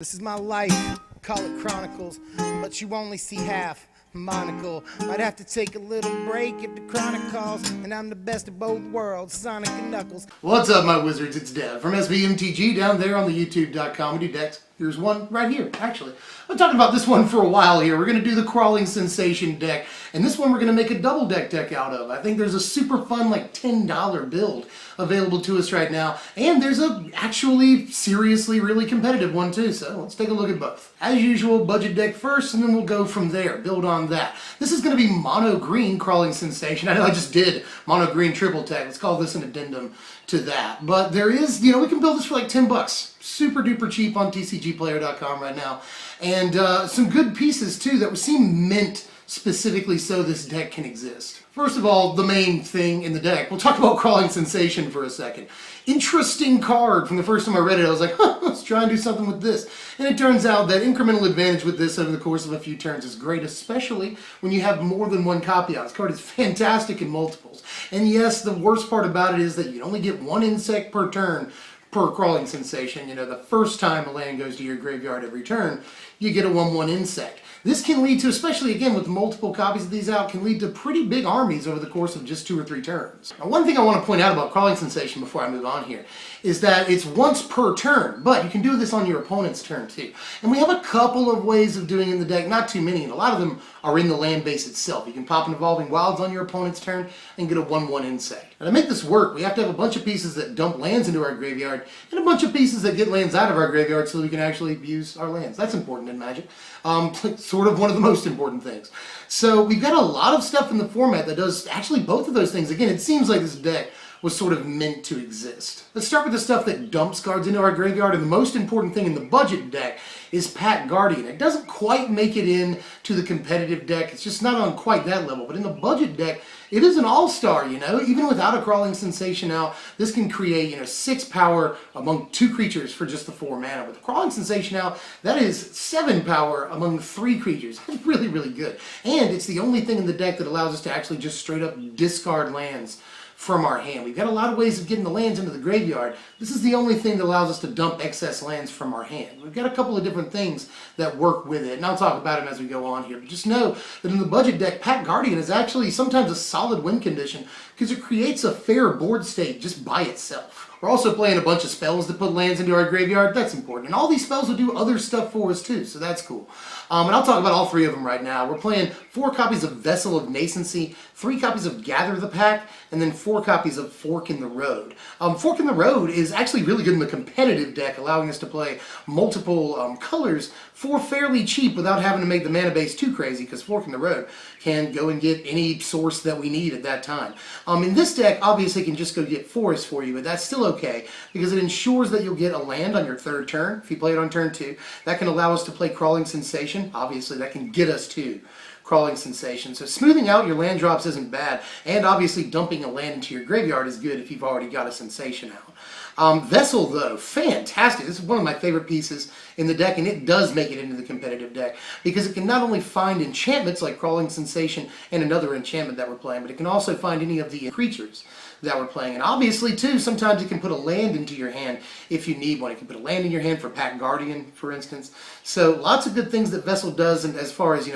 This is my life, call it Chronicles, but you only see half. Monocle, might have to take a little break if the chronic calls, and I'm the best of both worlds, Sonic and Knuckles. What's up, my wizards? It's Dev from SBMTG down there on the youtube.com. We do decks. Here's one right here, actually. I've talked about this one for a while here. We're going to do the Crawling Sensation deck, and this one we're going to make a double deck out of. I think there's a super fun, like $10 build available to us right now, and there's a actually seriously really competitive one too, so let's take a look at both. As usual, budget deck first, and then we'll go from there, build on that. This is going to be mono green Crawling Sensation. I know I just did mono green triple tech. Let's call this an addendum to that. But there is, we can build this for like 10 bucks. Super duper cheap on tcgplayer.com right now. And some good pieces too that seem meant specifically so this deck can exist. First of all, the main thing in the deck. We'll talk about Crawling Sensation for a second. Interesting card. From the first time I read it, I was like, let's try and do something with this. And it turns out that incremental advantage with this over the course of a few turns is great, especially when you have more than one copy out. This card is fantastic in multiples. And yes, the worst part about it is that you only get one insect per turn per Crawling Sensation. The first time a land goes to your graveyard every turn, you get a 1/1 insect. This can lead to, especially again with multiple copies of these out, can lead to pretty big armies over the course of just 2 or 3 turns. Now, one thing I want to point out about Crawling Sensation before I move on here is that it's once per turn, but you can do this on your opponent's turn too. And we have a couple of ways of doing it in the deck, not too many, and a lot of them are in the land base itself. You can pop an Evolving Wilds on your opponent's turn and get a 1/1 insect. Now to make this work, we have to have a bunch of pieces that dump lands into our graveyard and a bunch of pieces that get lands out of our graveyard so that we can actually use our lands. That's important in Magic. Sort of one of the most important things. So we've got a lot of stuff in the format that does actually both of those things. Again, it seems like this deck was sort of meant to exist. Let's start with the stuff that dumps cards into our graveyard, and the most important thing in the budget deck is Pack Guardian. It doesn't quite make it in to the competitive deck. It's just not on quite that level, but in the budget deck, it is an all-star, Even without a Crawling Sensation out, this can create, 6 power among 2 creatures for just the 4 mana. With the Crawling Sensation out, that is 7 power among 3 creatures. That's really, really good. And it's the only thing in the deck that allows us to actually just straight up discard lands from our hand. We've got a lot of ways of getting the lands into the graveyard. This is the only thing that allows us to dump excess lands from our hand. We've got a couple of different things that work with it, and I'll talk about them as we go on here. But just know that in the budget deck, Pack Guardian is actually sometimes a solid win condition because it creates a fair board state just by itself. We're also playing a bunch of spells that put lands into our graveyard. That's important. And all these spells will do other stuff for us too, so that's cool. And I'll talk about all 3 of them right now. We're playing 4 copies of Vessel of Nascency, 3 copies of Gather the Pack, and then 4 copies of Fork in the Road. Fork in the Road is actually really good in the competitive deck, allowing us to play multiple colors for fairly cheap without having to make the mana base too crazy, because Fork in the Road can go and get any source that we need at that time. In this deck, obviously, it can just go get Forest for you, but that's still okay, because it ensures that you'll get a land on your 3rd turn. If you play it on turn 2, that can allow us to play Crawling Sensation. Obviously, that can get us to Crawling Sensation. So smoothing out your land drops isn't bad, and obviously dumping a land into your graveyard is good if you've already got a Sensation out. Vessel, though, fantastic. This is one of my favorite pieces in the deck, and it does make it into the competitive deck because it can not only find enchantments like Crawling Sensation and another enchantment that we're playing, but it can also find any of the creatures that we're playing. And obviously, too, sometimes it can put a land into your hand if you need one. It can put a land in your hand for Pack Guardian, for instance. So lots of good things that Vessel does, and as far as,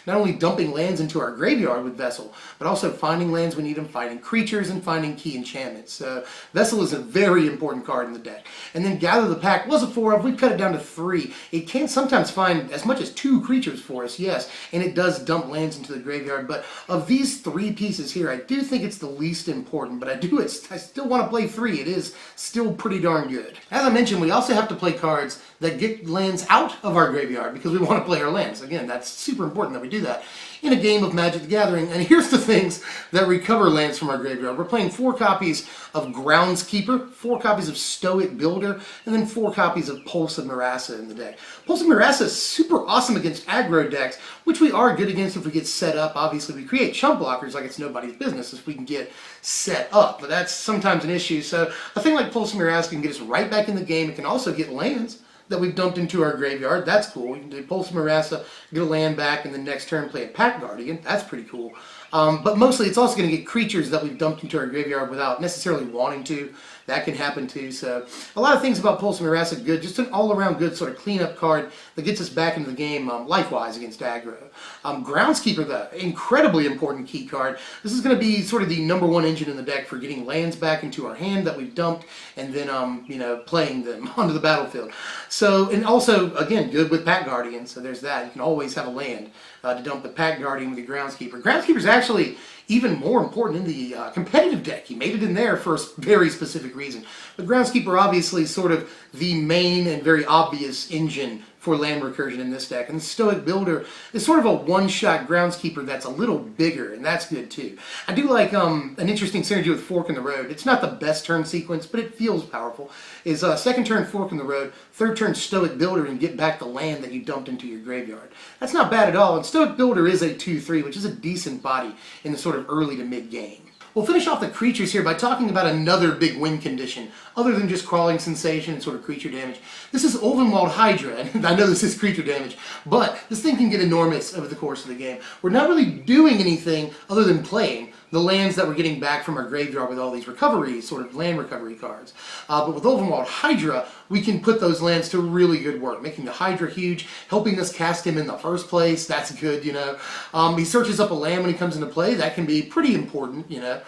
not only dumping lands into our graveyard with Vessel, but also finding lands we need them, finding creatures, and finding key enchantments. So Vessel is a very important card in the deck. And then Gather the Pack was a 4 of. We cut it down to 3. It can sometimes find as much as 2 creatures for us, yes, and it does dump lands into the graveyard. But of these 3 pieces here, I do think it's the least important, but I still want to play 3. It is still pretty darn good. As I mentioned, we also have to play cards that get lands out of our graveyard because we want to play our lands. Again, that's super important that we do that in a game of Magic the Gathering. And here's the things that recover lands from our graveyard. We're playing 4 copies of Groundskeeper, 4 copies of Stoic Builder, and then 4 copies of Pulse of Marassa in the deck. Pulse of Marassa is super awesome against aggro decks, which we are good against if we get set up. Obviously, we create chump blockers like it's nobody's business if we can get set up, but that's sometimes an issue. So a thing like Pulse of Marassa can get us right back in the game. It can also get lands that we've dumped into our graveyard. That's cool. We can do Pulse of Marassa, get a land back, and then next turn play a Pack Guardian. That's pretty cool. But mostly it's also going to get creatures that we've dumped into our graveyard without necessarily wanting to. That can happen too. So a lot of things about Pulse of Morass are good. Just an all-around good sort of cleanup card that gets us back into the game life-wise against aggro. Groundskeeper, though, incredibly important key card. This is going to be sort of the #1 engine in the deck for getting lands back into our hand that we've dumped and then, playing them onto the battlefield. So, and also, again, good with Pack Guardian. So there's that. You can always have a land to dump the Pack Guardian with your Groundskeeper. Groundskeeper's actually even more important in the competitive deck. He made it in there for a very specific reason. But Groundskeeper obviously sort of the main and very obvious engine for land recursion in this deck. And the Stoic Builder is sort of a one-shot Groundskeeper that's a little bigger, and that's good too. I do like an interesting synergy with Fork in the Road. It's not the best turn sequence, but it feels powerful. Is second turn Fork in the Road, third turn Stoic Builder, and get back the land that you dumped into your graveyard. That's not bad at all, and Stoic Builder is a 2/3, which is a decent body in the sort of early to mid-game. We'll finish off the creatures here by talking about another big win condition, other than just Crawling Sensation and sort of creature damage. This is Ulvenwald Hydra, and I know this is creature damage, but this thing can get enormous over the course of the game. We're not really doing anything other than playing the lands that we're getting back from our graveyard with all these recovery, sort of land recovery cards. But with Ulvenwald Hydra, we can put those lands to really good work, making the Hydra huge, helping us cast him in the first place. That's good, you know. He searches up a land when he comes into play. That can be pretty important, you know.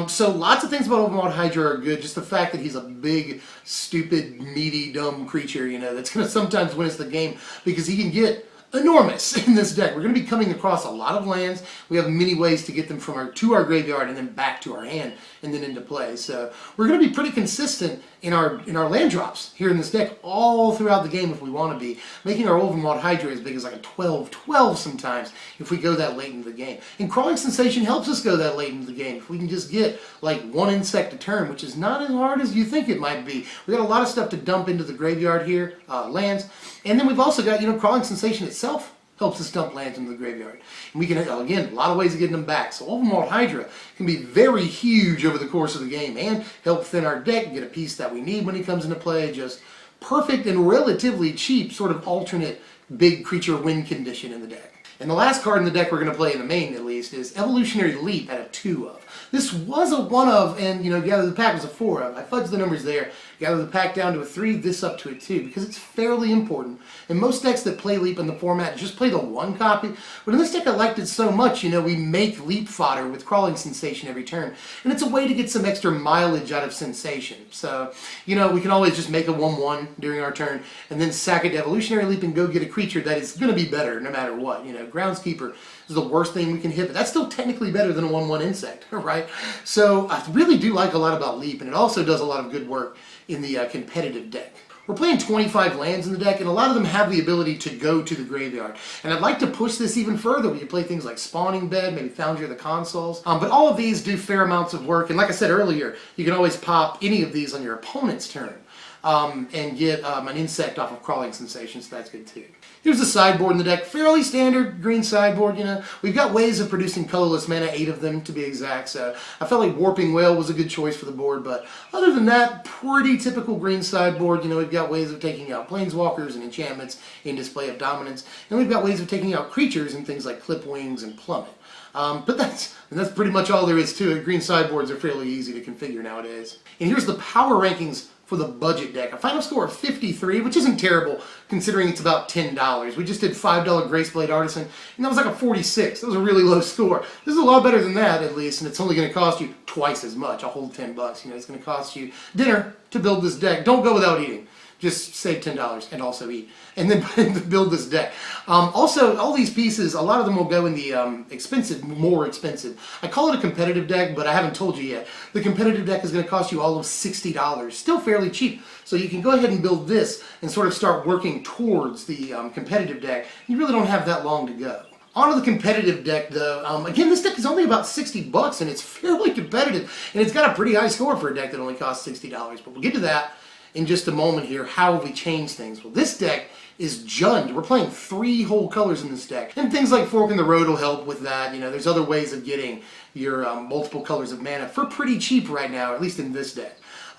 So lots of things about Ulvenwald Hydra are good. Just the fact that he's a big, stupid, meaty, dumb creature, you know, that's going to sometimes win us the game because he can get enormous in this deck. We're going to be coming across a lot of lands. We have many ways to get them from to our graveyard and then back to our hand and then into play. So we're going to be pretty consistent in our land drops here in this deck all throughout the game if we want to be, making our Ulvenwald Hydra as big as like a 12/12 sometimes if we go that late into the game. And Crawling Sensation helps us go that late into the game if we can just get like one insect a turn, which is not as hard as you think it might be. We got a lot of stuff to dump into the graveyard here, lands, and then we've also got, you know, Crawling Sensation itself helps us dump lands into the graveyard. And we can, again, a lot of ways of getting them back. So Ulvenwald Hydra can be very huge over the course of the game and help thin our deck, get a piece that we need when he comes into play. Just perfect and relatively cheap sort of alternate big creature win condition in the deck. And the last card in the deck we're going to play in the main, at least, is Evolutionary Leap at a 2 of. This was a 1 of, and, you know, Gather the Pack was a 4 of. I fudged the numbers there. Gather the Pack down to a 3, this up to a 2, because it's fairly important. In most decks that play Leap in the format, just play the 1 copy. But in this deck, I liked it so much, you know, we make Leap fodder with Crawling Sensation every turn. And it's a way to get some extra mileage out of Sensation. So, you know, we can always just make a 1/1 during our turn, and then sack it to Evolutionary Leap and go get a creature that is going to be better no matter what. You know, Groundskeeper is the worst thing we can hit, but that's still technically better than a 1/1 insect, right? So I really do like a lot about Leap, and it also does a lot of good work in the competitive deck. We're playing 25 lands in the deck, and a lot of them have the ability to go to the graveyard. And I'd like to push this even further. We can play things like Spawning Bed, maybe Foundry of the Consoles. But all of these do fair amounts of work, and like I said earlier, you can always pop any of these on your opponent's turn and get an insect off of Crawling Sensation, so that's good too. Here's the sideboard in the deck. Fairly standard green sideboard, you know. We've got ways of producing colorless mana, 8 of them to be exact, so I felt like Warping Whale was a good choice for the board, but other than that, pretty typical green sideboard. You know, we've got ways of taking out Planeswalkers and enchantments in Display of Dominance, and we've got ways of taking out creatures and things like Clip Wings and Plummet. But that's pretty much all there is to it. Green sideboards are fairly easy to configure nowadays. And here's the power rankings for the budget deck. A final score of 53, which isn't terrible considering it's about $10. We just did $5 Graceblade Artisan, and that was like a 46. That was a really low score. This is a lot better than that, at least, and it's only going to cost you twice as much, a whole $10. You know, it's going to cost you dinner to build this deck. Don't go without eating. Just save $10 and also eat, and then build this deck. Also, all these pieces, a lot of them will go in the more expensive. I call it a competitive deck, but I haven't told you yet. The competitive deck is going to cost you all of $60. Still fairly cheap. So you can go ahead and build this and sort of start working towards the competitive deck. You really don't have that long to go. On to the competitive deck, though. Again, this deck is only about $60, and it's fairly competitive, and it's got a pretty high score for a deck that only costs $60. But we'll get to that in just a moment here. How have we changed things? Well, this deck is Jund. We're playing 3 whole colors in this deck. And things like Fork in the Road will help with that. You know, there's other ways of getting your multiple colors of mana for pretty cheap right now, at least in this deck.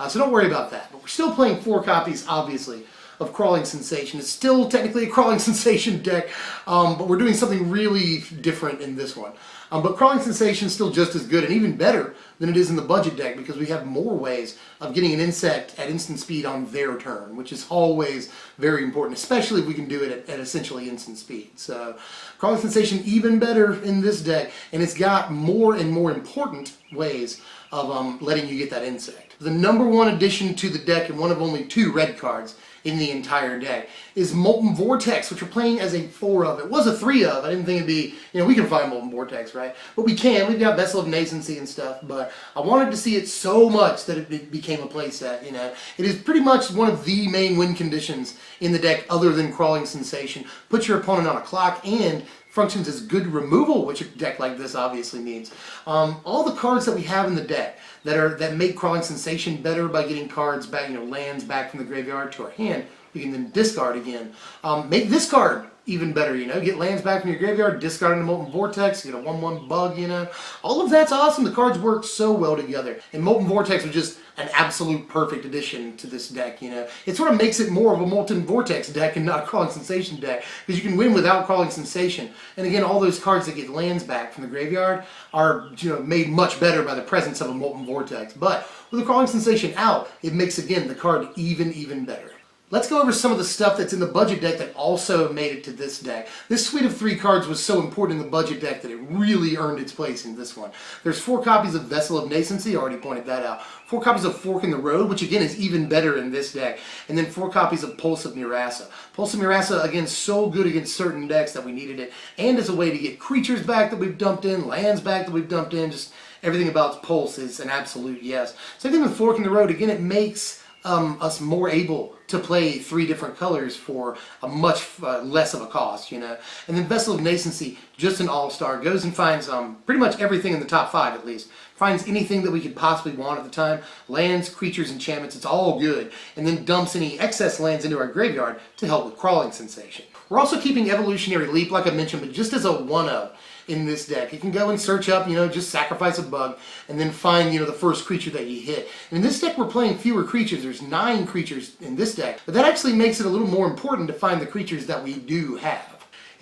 So don't worry about that. But we're still playing 4 copies, obviously, of Crawling Sensation. It's still technically a Crawling Sensation deck, but we're doing something really different in this one. But Crawling Sensation is still just as good and even better than it is in the budget deck because we have more ways of getting an insect at instant speed on their turn, which is always very important, especially if we can do it at essentially instant speed. So Crawling Sensation even better in this deck, and it's got more and more important ways of letting you get that insect. The number one addition to the deck, and one of only 2 red cards in the entire deck, is Molten Vortex, which we're playing as a 4 of. It was a 3 of. I didn't think it'd be, we can find Molten Vortex, right? But we can. We've got Vessel of Nascency and stuff, but I wanted to see it so much that it became a playset, It is pretty much one of the main win conditions in the deck other than Crawling Sensation. Put your opponent on a clock and functions as good removal, which a deck like this obviously needs. All the cards that we have in the deck that make Crawling Sensation better by getting cards back, lands back from the graveyard to our hand, we can then discard again. Make this card even better, get lands back from your graveyard, discard into Molten Vortex, get a 1/1 bug, All of that's awesome. The cards work so well together. And Molten Vortex was just an absolute perfect addition to this deck, It sort of makes it more of a Molten Vortex deck and not a Crawling Sensation deck, because you can win without Crawling Sensation. And again, all those cards that get lands back from the graveyard are, made much better by the presence of a Molten Vortex. But with the Crawling Sensation out, it makes, again, the card even better. Let's go over some of the stuff that's in the budget deck that also made it to this deck. This suite of 3 cards was so important in the budget deck that it really earned its place in this one. There's 4 copies of Vessel of Nascency, I already pointed that out. 4 copies of Fork in the Road, which again is even better in this deck. And then 4 copies of Pulse of Murasa. Pulse of Murasa, again, so good against certain decks that we needed it. And as a way to get creatures back that we've dumped in, lands back that we've dumped in, just everything about Pulse is an absolute yes. Same thing with Fork in the Road. Again, it makes us more able to play 3 different colors for a much less of a cost, And then Vessel of Nascency, just an all-star, goes and finds pretty much everything in the top 5 at least. Finds anything that we could possibly want at the time. Lands, creatures, enchantments, it's all good. And then dumps any excess lands into our graveyard to help with Crawling Sensation. We're also keeping Evolutionary Leap, like I mentioned, but just as a 1-of in this deck. You can go and search up, just sacrifice a bug and then find, the first creature that you hit. And in this deck, we're playing fewer creatures. There's 9 creatures in this deck, but that actually makes it a little more important to find the creatures that we do have.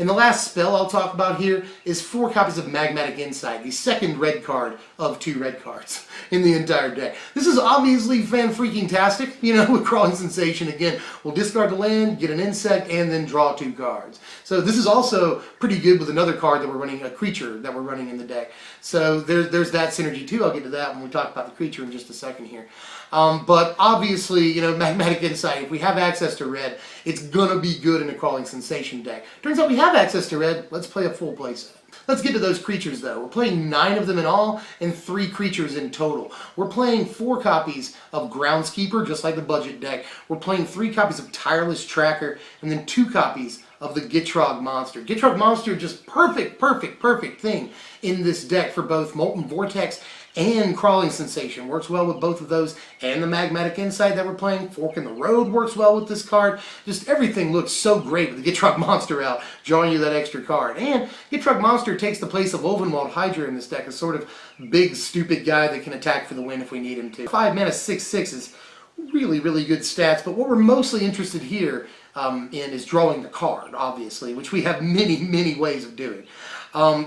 And the last spell I'll talk about here is 4 copies of Magmatic Insight, the second red card of 2 red cards in the entire deck. This is obviously fan-freaking-tastic, with Crawling Sensation. Again, we'll discard the land, get an insect, and then draw 2 cards. So this is also pretty good with another card that we're running, a creature that we're running in the deck. So there's that synergy too. I'll get to that when we talk about the creature in just a second here. But obviously, Magmatic Insight, if we have access to red, it's going to be good in a Crawling Sensation deck. Turns out we have access to red. Let's play a full playset. Let's get to those creatures though. We're playing 9 of them in all and 3 creatures in total. We're playing 4 copies of Groundskeeper, just like the budget deck. We're playing 3 copies of Tireless Tracker and then 2 copies of the Gitrog Monster. Gitrog Monster, just perfect thing in this deck for both Molten Vortex and Crawling Sensation. Works well with both of those, and the Magmatic Insight that we're playing. Fork in the Road works well with this card. Just everything looks so great with the Gitrog Monster out, drawing you that extra card. And Gitrog Monster takes the place of Ulvenwald Hydra in this deck, a sort of big, stupid guy that can attack for the win if we need him to. 5 mana, 6/6 is really good stats, but what we're mostly interested here in is drawing the card, obviously, which we have many ways of doing.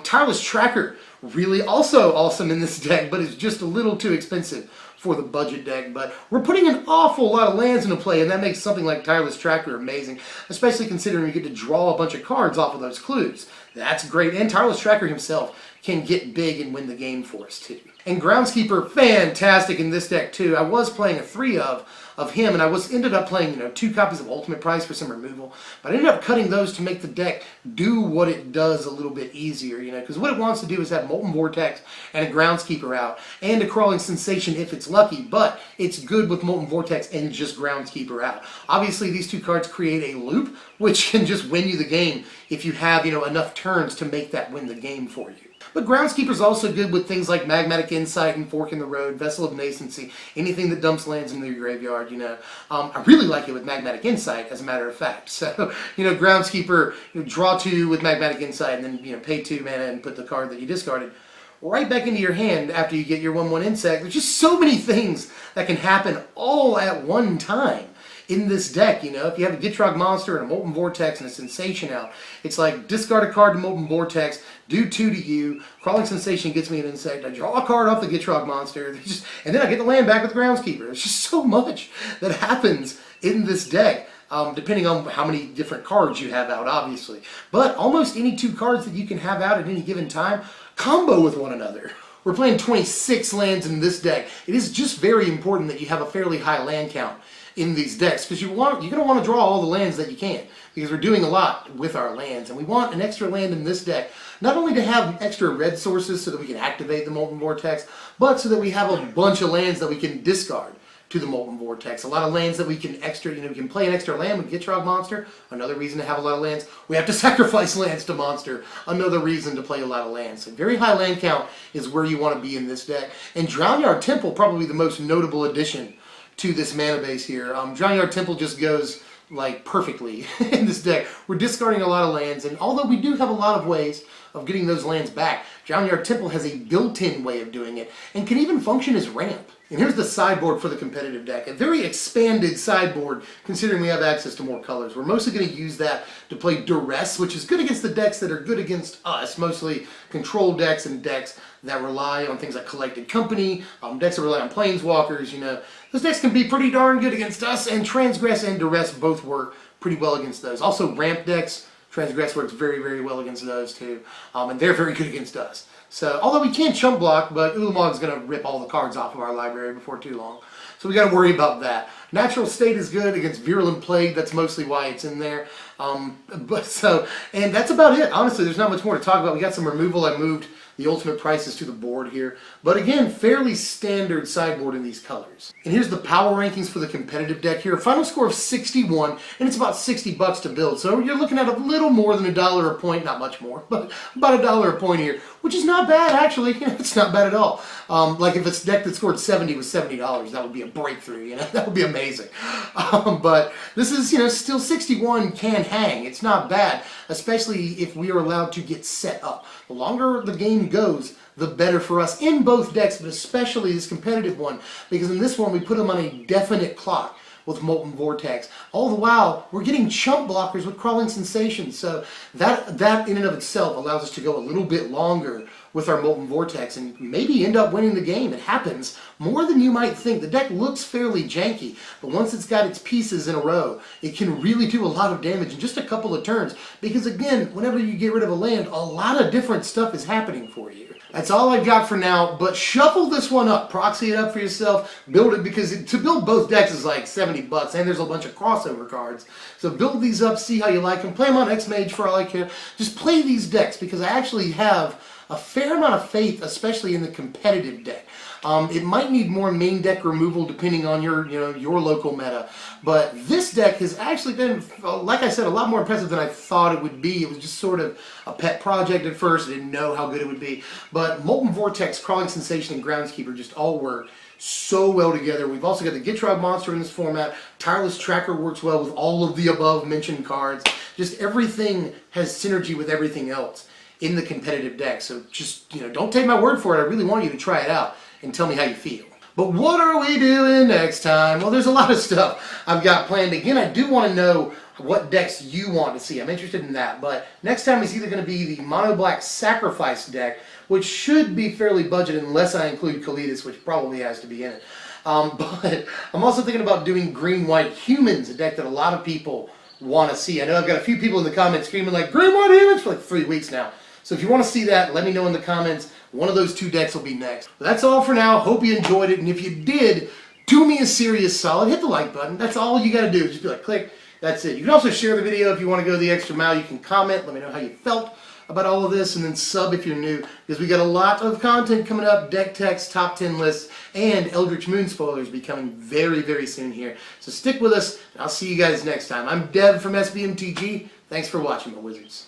Tireless Tracker, really also awesome in this deck, but it's just a little too expensive for the budget deck. But we're putting an awful lot of lands into play, and that makes something like Tireless Tracker amazing, especially considering we get to draw a bunch of cards off of those clues. That's great, and Tireless Tracker himself can get big and win the game for us too. And Groundskeeper, fantastic in this deck too. I was playing a 3 of him, and I ended up playing 2 copies of Ultimate Price for some removal, but I ended up cutting those to make the deck do what it does a little bit easier, because what it wants to do is have Molten Vortex and a Groundskeeper out, and a Crawling Sensation if it's lucky, but it's good with Molten Vortex and just Groundskeeper out. Obviously, these 2 cards create a loop, which can just win you the game if you have, enough turns to make that win the game for you. But Groundskeeper's also good with things like Magmatic Insight and Fork in the Road, Vessel of Nascency, anything that dumps lands into your graveyard, I really like it with Magmatic Insight, as a matter of fact. So, Groundskeeper, draw 2 with Magmatic Insight, and then, pay 2 mana and put the card that you discarded right back into your hand after you get your 1/1 insect. There's just so many things that can happen all at one time in this deck. You know, if you have a Gitrog Monster and a Molten Vortex and a Sensation out, it's like discard a card to Molten Vortex, do 2 to you, Crawling Sensation gets me an insect, I draw a card off the Gitrog Monster, and then I get the land back with Groundskeeper. There's just so much that happens in this deck. Depending on how many different cards you have out, obviously. But almost any 2 cards that you can have out at any given time combo with one another. We're playing 26 lands in this deck. It is just very important that you have a fairly high land count in these decks, because you're going to want to draw all the lands that you can, because we're doing a lot with our lands, and we want an extra land in this deck, not only to have extra red sources so that we can activate the Molten Vortex, but so that we have a bunch of lands that we can discard to the Molten Vortex. A lot of lands that we can we can play an extra land with Gitrog Monster, another reason to have a lot of lands. We have to sacrifice lands to Monster, another reason to play a lot of lands. So very high land count is where you want to be in this deck. And Drownyard Temple, probably the most notable addition to this mana base here. Drownyard Temple just goes like perfectly in this deck. We're discarding a lot of lands, and although we do have a lot of ways of getting those lands back, Drownyard Temple has a built-in way of doing it, and can even function as ramp. And here's the sideboard for the competitive deck. A very expanded sideboard, considering we have access to more colors. We're mostly going to use that to play Duress, which is good against the decks that are good against us, mostly control decks and decks that rely on things like Collected Company, decks that rely on Planeswalkers, you know. Those decks can be pretty darn good against us, and Transgress and Duress both work pretty well against those. Also, ramp decks, Transgress works very, very well against those too, and they're very good against us. So, although we can't chump block, but Ulamog's going to rip all the cards off of our library before too long. So we got to worry about that. Natural State is good against Virulent Plague. That's mostly why it's in there. And that's about it. Honestly, there's not much more to talk about. We got some removal. I moved the ultimate prices to the board here. But again, fairly standard sideboard in these colors. And here's the power rankings for the competitive deck here. A final score of 61, and it's about $60 to build. So you're looking at a little more than $1 a point. Not much more, but about $1 a point here, which is not bad, actually. It's not bad at all. Like if it's a deck that scored 70 was $70, that would be a breakthrough, you know? That would be amazing. But this is, you know, still 61 can hang. It's not bad, especially if we are allowed to get set up. The longer the game goes, the better for us in both decks, but especially this competitive one, because in this one we put them on a definite clock with Molten Vortex. All the while, we're getting chump blockers with Crawling Sensation, so that in and of itself allows us to go a little bit longer with our Molten Vortex and maybe end up winning the game. It happens more than you might think. The deck looks fairly janky, but once it's got its pieces in a row, it can really do a lot of damage in just a couple of turns, because again, whenever you get rid of a land, a lot of different stuff is happening for you. That's all I've got for now, but shuffle this one up, proxy it up for yourself, build it, because to build both decks is like $70, and there's a bunch of crossover cards. So build these up, see how you like them, play them on X-Mage for all I care. Just play these decks, because I actually have a fair amount of faith, especially in the competitive deck. It might need more main deck removal depending on your local meta, but this deck has actually been, like I said, a lot more impressive than I thought it would be. It was just sort of a pet project at first. I didn't know how good it would be, but Molten Vortex, Crawling Sensation, and Groundskeeper just all work so well together. We've also got the Gitrog Monster in this format. Tireless Tracker works well with all of the above mentioned cards. Just everything has synergy with everything else in the competitive deck. So just, you know, don't take my word for it. I really want you to try it out and tell me how you feel. But what are we doing next time? Well, there's a lot of stuff I've got planned. Again, I do want to know what decks you want to see. I'm interested in that. But next time is either going to be the Mono Black Sacrifice deck, which should be fairly budgeted unless I include Kalidas, which probably has to be in it. But I'm also thinking about doing Green White Humans, a deck that a lot of people want to see. I know I've got a few people in the comments screaming like, Green White Humans, for like 3 weeks now. So if you want to see that, let me know in the comments. One of those 2 decks will be next. But that's all for now. Hope you enjoyed it. And if you did, do me a serious solid. Hit the like button. That's all you got to do. Just be like, click. That's it. You can also share the video if you want to go the extra mile. You can comment. Let me know how you felt about all of this. And then sub if you're new, because we got a lot of content coming up. Deck techs, top 10 lists, and Eldritch Moon spoilers be coming very, very soon here. So stick with us. And I'll see you guys next time. I'm Dev from SBMTG. Thanks for watching, my wizards.